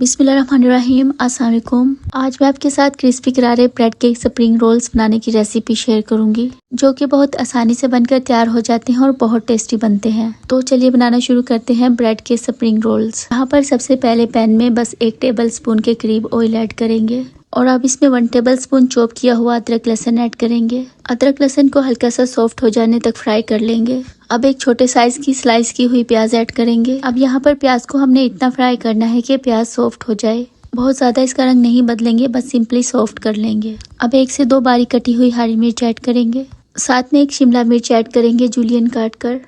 बिस्मिल्लाहिर्रहमानिर्रहीम। अस्सलाम वालेकुम। आज मैं आपके साथ क्रिस्पी करारे ब्रेड के स्प्रिंग रोल्स बनाने की रेसिपी शेयर करूंगी, जो कि बहुत आसानी से बनकर तैयार हो जाते हैं और बहुत टेस्टी बनते हैं। तो चलिए बनाना शुरू करते हैं ब्रेड के स्प्रिंग रोल्स। यहाँ पर सबसे पहले पैन में बस 1 टेबल स्पून के करीब ऑयल ऐड करेंगे और अब इसमें 1 टेबल स्पून चॉप किया हुआ अदरक लहसुन ऐड करेंगे। अदरक लहसुन को हल्का सा सॉफ्ट हो जाने तक फ्राई कर लेंगे। अब एक छोटे साइज की स्लाइस की हुई प्याज ऐड करेंगे। अब यहाँ पर प्याज को हमने इतना फ्राई करना है कि प्याज सॉफ्ट हो जाए। बहुत ज्यादा इसका रंग नहीं बदलेंगे, बस सिंपली सॉफ्ट कर लेंगे। अब 1 से 2 बारीक कटी हुई हरी मिर्च ऐड करेंगे। साथ में 1 शिमला मिर्च ऐड करेंगे जूलियन काट कर,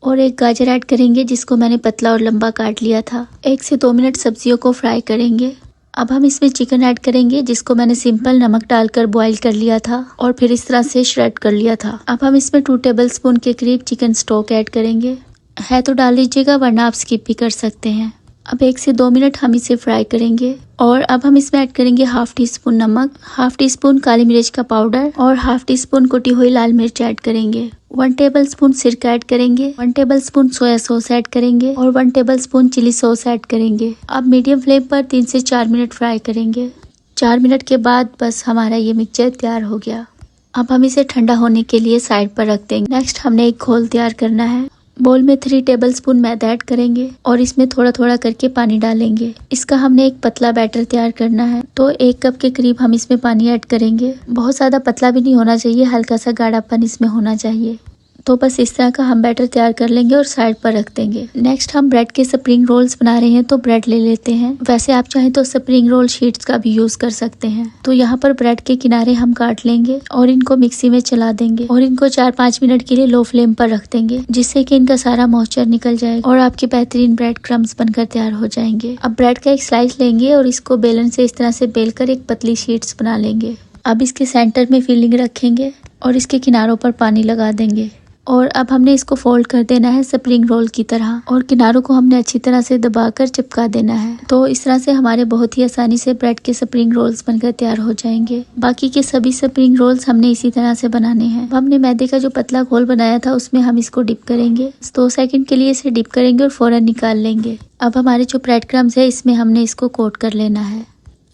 और 1 गाजर ऐड करेंगे जिसको मैंने पतला और लंबा काट लिया था। 1 से 2 मिनट सब्जियों को फ्राई करेंगे। अब हम इसमें चिकन ऐड करेंगे जिसको मैंने सिंपल नमक डालकर बॉईल कर लिया था और फिर इस तरह से श्रेड कर लिया था। अब हम इसमें 2 टेबल स्पून के करीब चिकन स्टॉक ऐड करेंगे। है तो डाल लीजिएगा, वरना आप स्किप भी कर सकते हैं। अब 1 से 2 मिनट हम इसे फ्राई करेंगे और अब हम इसमें ऐड करेंगे ½ टीस्पून नमक, ½ टीस्पून काली मिर्च का पाउडर और ½ टीस्पून कुटी हुई लाल मिर्च ऐड करेंगे। 1 टेबल स्पून सिरका ऐड करेंगे, 1 tablespoon soya sauce add करेंगे और 1 tablespoon chilli sauce add करेंगे। अब मीडियम फ्लेम पर 3 से 4 मिनट फ्राई करेंगे। 4 मिनट के बाद बस हमारा ये मिक्सचर तैयार हो गया। अब हम इसे ठंडा होने के लिए साइड पर रख देंगे। नेक्स्ट हमने एक घोल तैयार करना है। बोल में 3 टेबल स्पून मैदा ऐड करेंगे और इसमें थोड़ा थोड़ा करके पानी डालेंगे। इसका हमने एक पतला बैटर तैयार करना है, तो 1 कप के करीब हम इसमें पानी ऐड करेंगे। बहुत ज्यादा पतला भी नहीं होना चाहिए, हल्का सा गाढ़ापन इसमें होना चाहिए। तो बस इस तरह का हम बैटर तैयार कर लेंगे और साइड पर रख देंगे। नेक्स्ट हम ब्रेड के स्प्रिंग रोल्स बना रहे हैं, तो ब्रेड ले लेते हैं। वैसे आप चाहें तो स्प्रिंग रोल शीट्स का भी यूज कर सकते हैं। तो यहाँ पर ब्रेड के किनारे हम काट लेंगे और इनको मिक्सी में चला देंगे और इनको 4-5 मिनट के लिए लो फ्लेम पर रख देंगे, जिससे कि इनका सारा मॉइस्चर निकल जाएगा और आपके बेहतरीन ब्रेड क्रम्स बनकर तैयार हो जाएंगे। अब ब्रेड का एक स्लाइस लेंगे और इसको बेलन से इस तरह से बेलकर एक पतली शीट्स बना लेंगे। अब इसके सेंटर में फिलिंग रखेंगे और इसके किनारों पर पानी लगा देंगे और अब हमने इसको फोल्ड कर देना है स्प्रिंग रोल की तरह और किनारों को हमने अच्छी तरह से दबाकर चिपका देना है। तो इस तरह से हमारे बहुत ही आसानी से ब्रेड के स्प्रिंग रोल्स बनकर तैयार हो जाएंगे। बाकी के सभी स्प्रिंग रोल्स हमने इसी तरह से बनाने हैं। हमने मैदे का जो पतला घोल बनाया था उसमें हम इसको डिप करेंगे। 2 सेकंड के लिए इसे डिप करेंगे और फौरन निकाल लेंगे। अब हमारे जो ब्रेड क्रम्स है इसमें हमने इसको कोट कर लेना है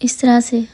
इस तरह से।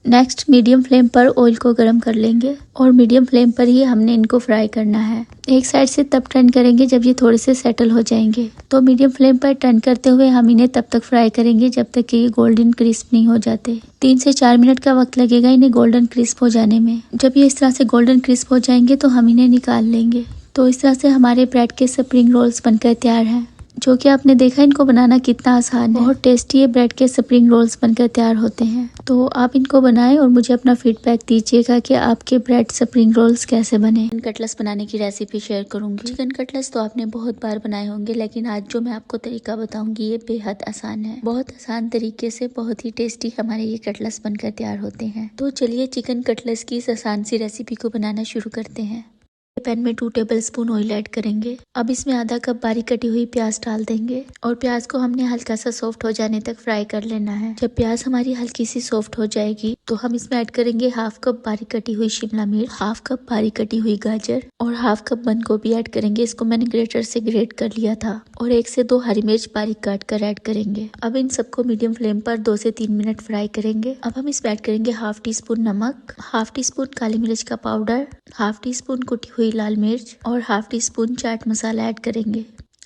नेक्स्ट मीडियम फ्लेम पर ऑयल को गरम कर लेंगे और मीडियम फ्लेम पर ही हमने इनको फ्राई करना है। एक साइड से तब टर्न करेंगे जब ये थोड़े से सेटल हो जाएंगे। तो मीडियम फ्लेम पर टर्न करते हुए हम इन्हें तब तक फ्राई करेंगे जब तक कि ये गोल्डन क्रिस्प नहीं हो जाते। 3 से 4 मिनट का वक्त लगेगा इन्हें गोल्डन क्रिस्प हो जाने में। जब ये इस तरह से गोल्डन क्रिस्प हो जाएंगे तो हम इन्हें निकाल लेंगे। तो इस तरह से हमारे ब्रेड के स्प्रिंग रोल्स बनकर तैयार हैं, जो कि आपने देखा इनको बनाना कितना आसान है। बहुत टेस्टी ब्रेड के स्प्रिंग रोल्स बनकर तैयार होते हैं। तो आप इनको बनाएं और मुझे अपना फीडबैक दीजिएगा कि आपके ब्रेड स्प्रिंग रोल्स कैसे बने। चिकन कटलेट्स बनाने की रेसिपी शेयर करूंगी। चिकन कटलेट्स तो आपने बहुत बार बनाए होंगे, लेकिन आज जो मैं आपको तरीका बताऊंगी ये बेहद आसान है। बहुत आसान तरीके से बहुत ही टेस्टी हमारे ये कटलेट्स बनकर तैयार होते हैं। तो चलिए चिकन कटलेट्स की इस आसान सी रेसिपी को बनाना शुरू करते हैं। पैन में 2 टेबल स्पून ऑयल ऐड करेंगे। अब इसमें आधा कप बारीक कटी हुई प्याज डाल देंगे और प्याज को हमने हल्का सा सॉफ्ट हो जाने तक फ्राई कर लेना है। जब प्याज हमारी हल्की सी सॉफ्ट हो जाएगी तो हम इसमें ऐड करेंगे ½ कप बारीक कटी हुई शिमला मिर्च, ½ कप बारीक कटी हुई गाजर और ½ कप बंद गोभी ऐड करेंगे। इसको मैंने ग्रेटर से ग्रेट कर लिया था और 1 से 2 हरी मिर्च बारीक काट कर ऐड करेंगे। अब इन सबको मीडियम फ्लेम पर 2 से 3 मिनट फ्राई करेंगे। अब हम इसमें ऐड करेंगे ½ टीस्पून नमक, ½ टीस्पून काली मिर्च का पाउडर, ½ टीस्पून कुटी हुई लाल मिर्च और ½ टीस्पून चाट मसाला ऐड करेंगे।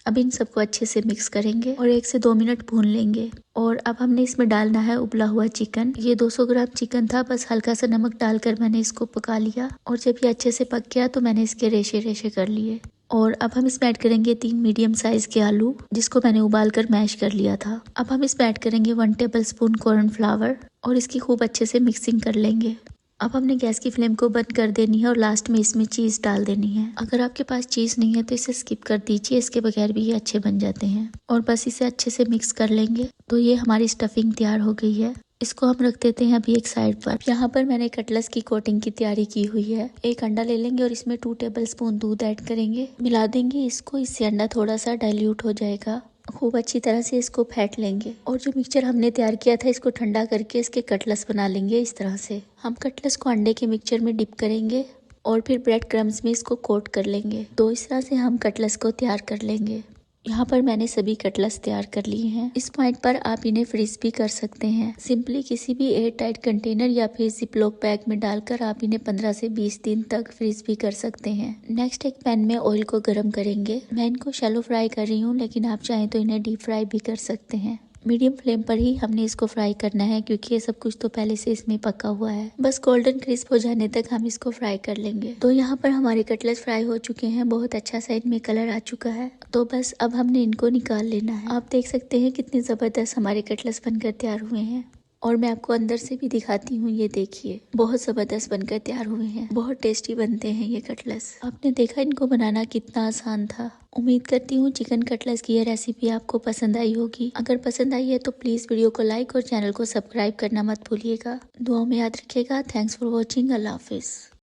अब इन सबको अच्छे से मिक्स करेंगे और 1 से 2 मिनट भून लेंगे। और अब हमने इसमें डालना है उबला हुआ चिकन। ये 200 ग्राम चिकन था, बस हल्का सा नमक डालकर मैंने इसको पका लिया और जब ये अच्छे से पक गया तो मैंने इसके रेशे रेशे कर लिए। और अब हम इसमें ऐड करेंगे 3 मीडियम साइज के आलू, जिसको मैंने उबाल कर मैश कर लिया था। अब हम इसमें ऐड करेंगे 1 टेबल स्पून कॉर्नफ्लावर और इसकी खूब अच्छे से मिक्सिंग कर लेंगे। अब हमने गैस की फ्लेम को बंद कर देनी है और लास्ट में इसमें चीज़ डाल देनी है। अगर आपके पास चीज़ नहीं है तो इसे स्किप कर दीजिए, इसके बगैर भी ये अच्छे बन जाते हैं। और बस इसे अच्छे से मिक्स कर लेंगे। तो ये हमारी स्टफिंग तैयार हो गई है। इसको हम रख देते हैं अभी एक साइड पर। यहाँ पर मैंने कटलेट्स की कोटिंग की तैयारी की हुई है। एक अंडा ले लेंगे और इसमें 2 टेबल स्पून दूध ऐड करेंगे, मिला देंगे इसको। इससे अंडा थोड़ा सा डाइल्यूट हो जाएगा। खूब अच्छी तरह से इसको फेंट लेंगे और जो मिक्सचर हमने तैयार किया था इसको ठंडा करके इसके कटलेट्स बना लेंगे। इस तरह से हम कटलेट्स को अंडे के मिक्सचर में डिप करेंगे और फिर ब्रेड क्रम्स में इसको कोट कर लेंगे। तो इस तरह से हम कटलेट्स को तैयार कर लेंगे। यहाँ पर मैंने सभी कटलेट्स तैयार कर लिए हैं। इस पॉइंट पर आप इन्हें फ्रीज भी कर सकते हैं। सिंपली किसी भी एयर टाइट कंटेनर या फिर जिपलॉक बैग में डालकर आप इन्हें 15 से 20 दिन तक फ्रीज भी कर सकते हैं। नेक्स्ट एक पैन में ऑयल को गर्म करेंगे। मैं इनको शैलो फ्राई कर रही हूँ, लेकिन आप चाहें तो इन्हें डीप फ्राई भी कर सकते हैं। मीडियम फ्लेम पर ही हमने इसको फ्राई करना है, क्योंकि ये सब कुछ तो पहले से इसमें पका हुआ है। बस गोल्डन क्रिस्प हो जाने तक हम इसको फ्राई कर लेंगे। तो यहाँ पर हमारे कटलेट्स फ्राई हो चुके हैं, बहुत अच्छा सा इनमें कलर आ चुका है। तो बस अब हमने इनको निकाल लेना है। आप देख सकते हैं कितने जबरदस्त हमारे कटलेट्स बनकर तैयार हुए हैं। और मैं आपको अंदर से भी दिखाती हूँ, ये देखिए बहुत जबरदस्त बनकर तैयार हुए हैं। बहुत टेस्टी बनते हैं ये कटलेट्स। आपने देखा इनको बनाना कितना आसान था। उम्मीद करती हूँ चिकन कटलेट्स की ये रेसिपी आपको पसंद आई होगी। अगर पसंद आई है तो प्लीज वीडियो को लाइक और चैनल को सब्सक्राइब करना मत भूलिएगा। दुआओं में याद रखिएगा। Thanks for watching. Allah Hafiz.